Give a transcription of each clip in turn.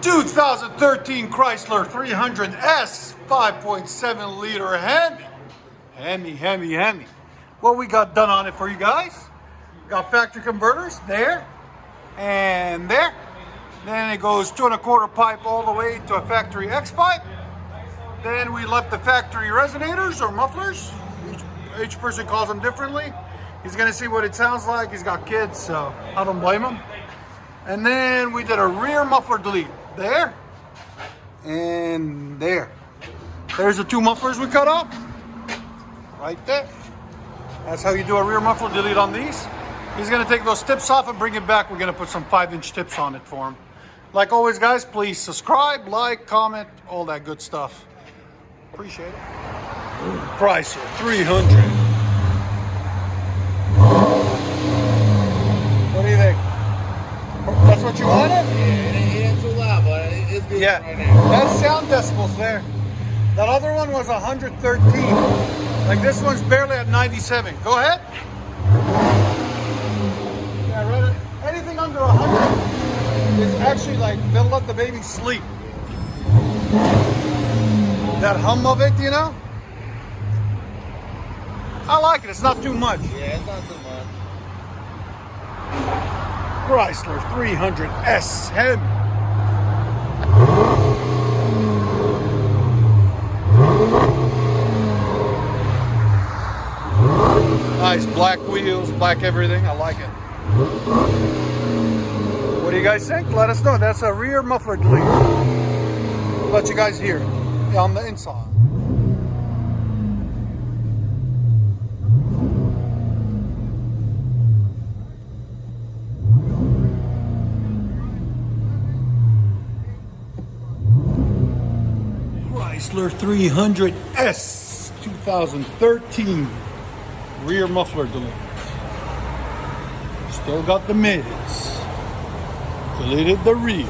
2013 Chrysler 300S 5.7 liter Hemi. What we got done on it for you guys? Got factory converters there and there. Then it goes 2 1/4 pipe all the way to a factory X pipe. Then we left the factory resonators or mufflers. Each person calls them differently. He's gonna see what it sounds like. He's got kids, so I don't blame him. And then we did a rear muffler delete there and there. There's the 2 mufflers we cut off right there. That's how you do a rear muffler delete on these. He's gonna take those tips off and bring it back. We're gonna put some 5-inch tips on it for him. Like always, guys, please subscribe, like, comment, all that good stuff. Appreciate it. Chrysler 300. What do you think? That's what you wanted? Yeah, it ain't too loud, but it's good right now. That's sound decibels there. That other one was 113. Like this one's barely at 97. Go ahead. Yeah, right. Anything under 100 is actually like, they'll let the baby sleep. That hum of it, you know? I like it. It's not too much. Yeah, it's not too much. Chrysler 300S HEMI. Nice black wheels, black everything. I like it. What do you guys think? Let us know. That's a rear muffler delete. We'll let you guys hear it on the inside. Chrysler 300S 2013 rear muffler delete. Still got the mids. Deleted the rears.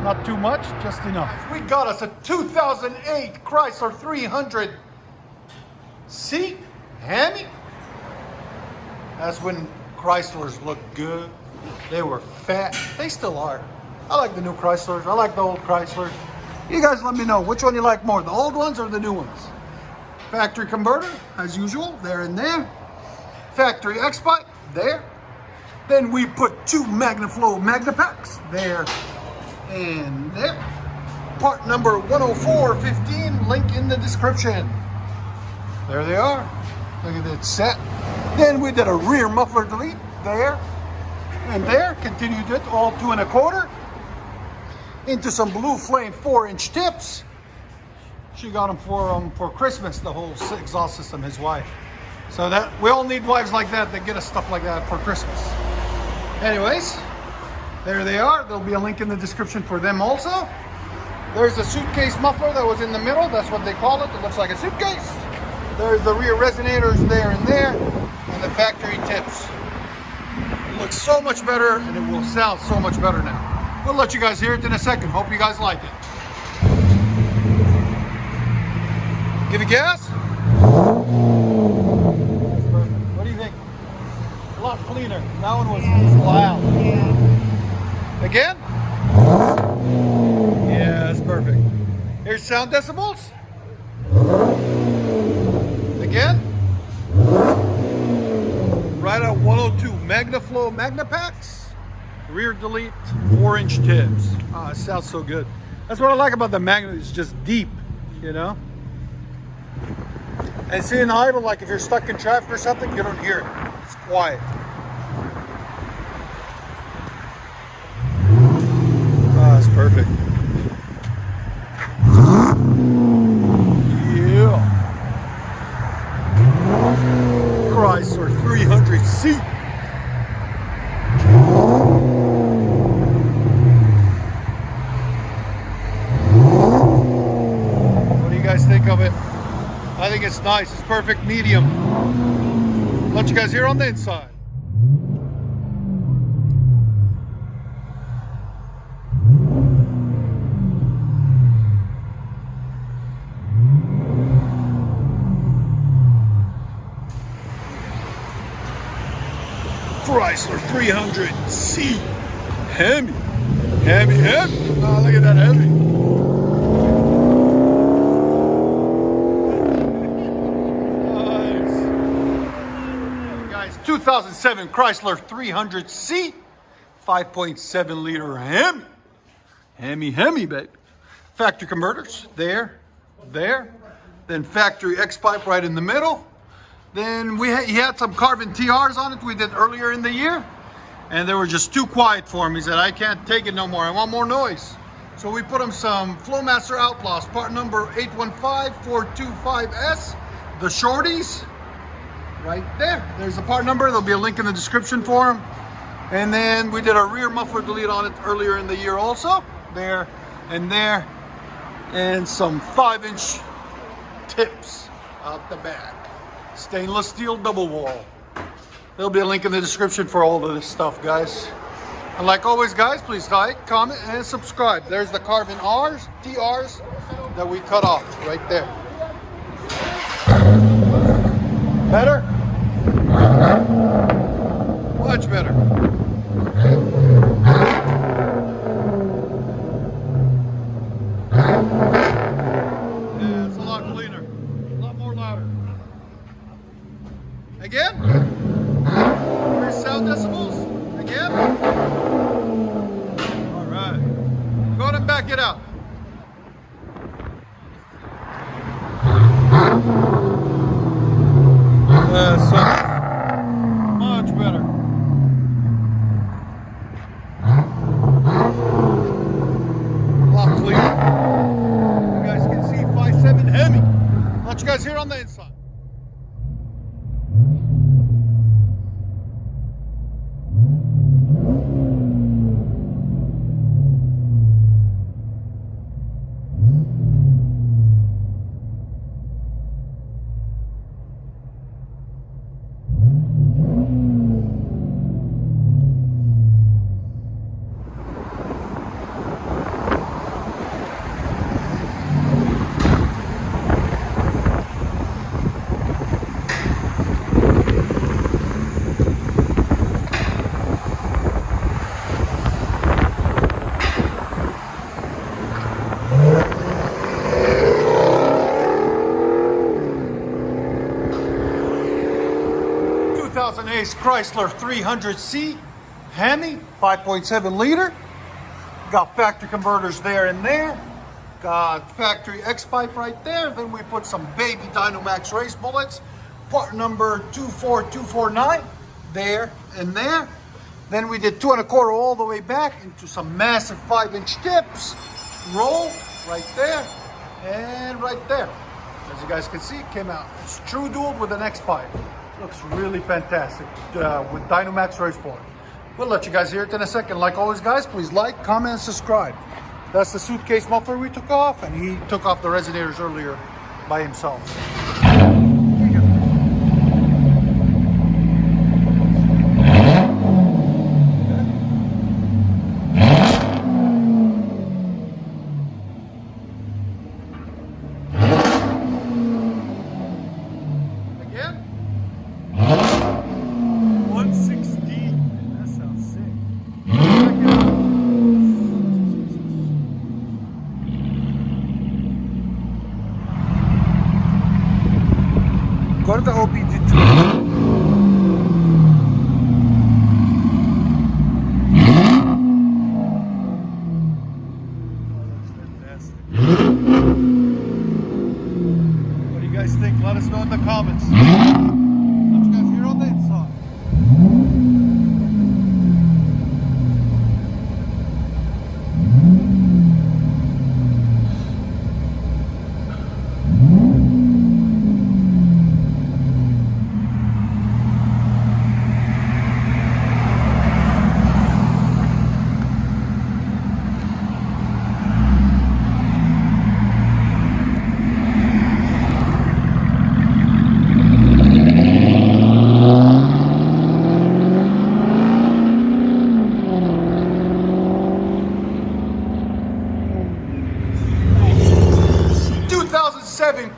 Not too much, just enough. We got us a 2008 Chrysler 300C Hemi. That's when Chryslers looked good. They were fat. They still are. I like the new Chryslers. I like the old Chryslers. You guys let me know which one you like more, the old ones or the new ones. Factory converter, as usual, there and there. Factory X-Pipe, there. Then we put 2 Magnaflow Magnapacks, there and there. Part number 10415, link in the description. There they are. Look at that set. Then we did a rear muffler delete there and there. Continued it all 2 1/4 into some blue flame 4-inch tips. She got them for Christmas, the whole exhaust system, his wife. So that we all need wives like that get us stuff like that for Christmas. Anyways, there they are. There'll be a link in the description for them also. There's a suitcase muffler that was in the middle. That's what they call it. It looks like a suitcase. There's the rear resonators there and there, and the factory tips. It looks so much better, and it will sound so much better now. We'll let you guys hear it in a second. Hope you guys like it. Give it gas. What do you think? A lot cleaner. That one was loud. Again? Yeah, that's perfect. Here's sound decibels. Again? Right at 102. Magnaflow Magnapacks. Rear delete, 4-inch tips. Oh, it sounds so good. That's what I like about the Magna. It's just deep, you know? And see, in idle, like if you're stuck in traffic or something, you don't hear it. It's quiet. That's perfect. Yeah. Chrysler 300C. What do you guys think of it? I think it's nice. It's perfect medium. Let you guys hear on the inside. Chrysler 300C HEMI. Hemi. Oh, look at that Hemi. Nice. Guys, 2007 Chrysler 300C, 5.7 liter Hemi. Hemi, baby. Factory converters, there. Then factory X-pipe right in the middle. Then he had some Carven TRs on it we did earlier in the year. And they were just too quiet for him. He said, I can't take it no more. I want more noise. So we put him some Flowmaster Outlaws, part number 815425S. The shorties, right there. There's the part number. There'll be a link in the description for him. And then we did a rear muffler delete on it earlier in the year also. There and there. And some 5-inch tips out the back. Stainless steel double wall. There'll be a link in the description for all of this stuff, guys. And like always, guys, please like, comment, and subscribe. There's the Carven TRs that we cut off right there. Better? Much better. Yeah, it's a lot cleaner. A lot more louder. Again? Sound decibels again. All right, go ahead and back it up. So much better. A lot cleaner. You guys can see 5.7 HEMI. Let you guys hear on the inside. 2008 Chrysler 300C HEMI, 5.7 liter. Got factory converters there and there. Got factory X-pipe right there. Then we put some baby Dynomax race bullets, part number 24249, there and there. Then we did 2 1/4 all the way back into some massive 5-inch tips. Roll right there and right there. As you guys can see, it came out. It's true dual with an X-pipe. Looks really fantastic with Dynomax race bullet. We'll let you guys hear it in a second. Like always, guys, please like, comment, and subscribe. That's the suitcase muffler we took off, and he took off the resonators earlier by himself. Again. 116. That sounds sick. Go to the OBD2. What do you guys think? Let us know in the comments. Let you guys hear on the inside.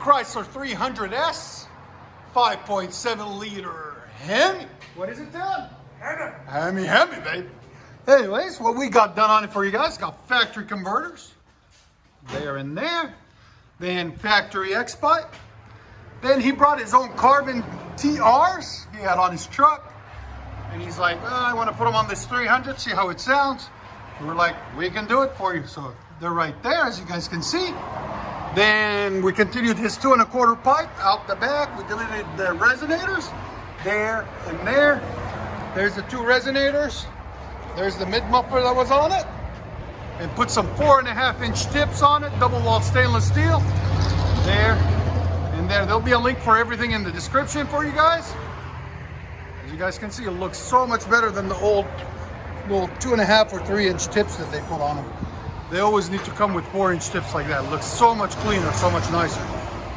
Chrysler 300S, 5.7 liter HEMI. What is it, Tim? Hemi, baby. Anyways, what we got done on it for you guys, got factory converters. There and there. Then factory X-Pipe. Then he brought his own Carven TRs he had on his truck. And he's like, oh, I want to put them on this 300, see how it sounds. And we're like, we can do it for you. So they're right there, as you guys can see. Then we continued his 2 1/4 pipe out the back. We deleted the resonators there and there. There's the 2 resonators. There's the mid muffler that was on it. And put some 4.5-inch tips on it, double walled stainless steel. There and there. There'll be a link for everything in the description for you guys. As you guys can see, it looks so much better than the old little 2.5 or 3-inch tips that they put on them. They always need to come with 4-inch tips like that. It looks so much cleaner, so much nicer.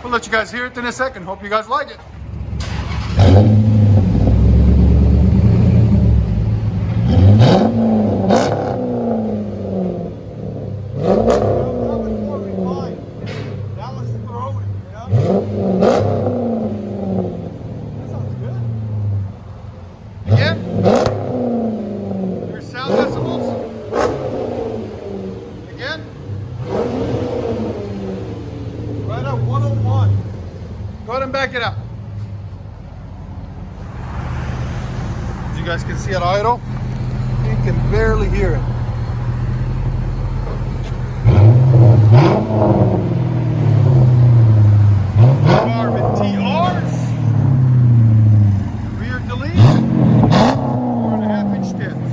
We'll let you guys hear it in a second. Hope you guys like it. Again, there's sound decibels. Again, right at 101. Go ahead and back it up. As you guys can see at idle, you can barely hear it. Carven TRs. Rear delete. 4.5-inch tips.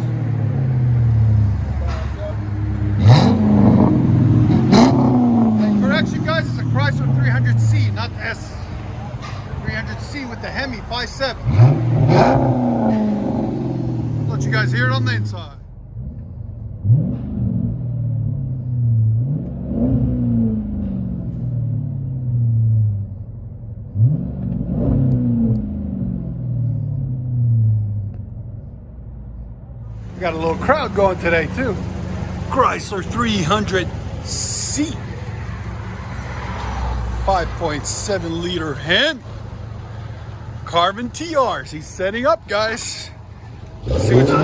And correction, guys, it's a Chrysler 300C, not the S. 300C with the HEMI 5.7. Let you guys hear it on the inside. We got a little crowd going today too. Chrysler 300C. 5.7 liter HEMI. Carven TRs. He's setting up, guys. Let's see what you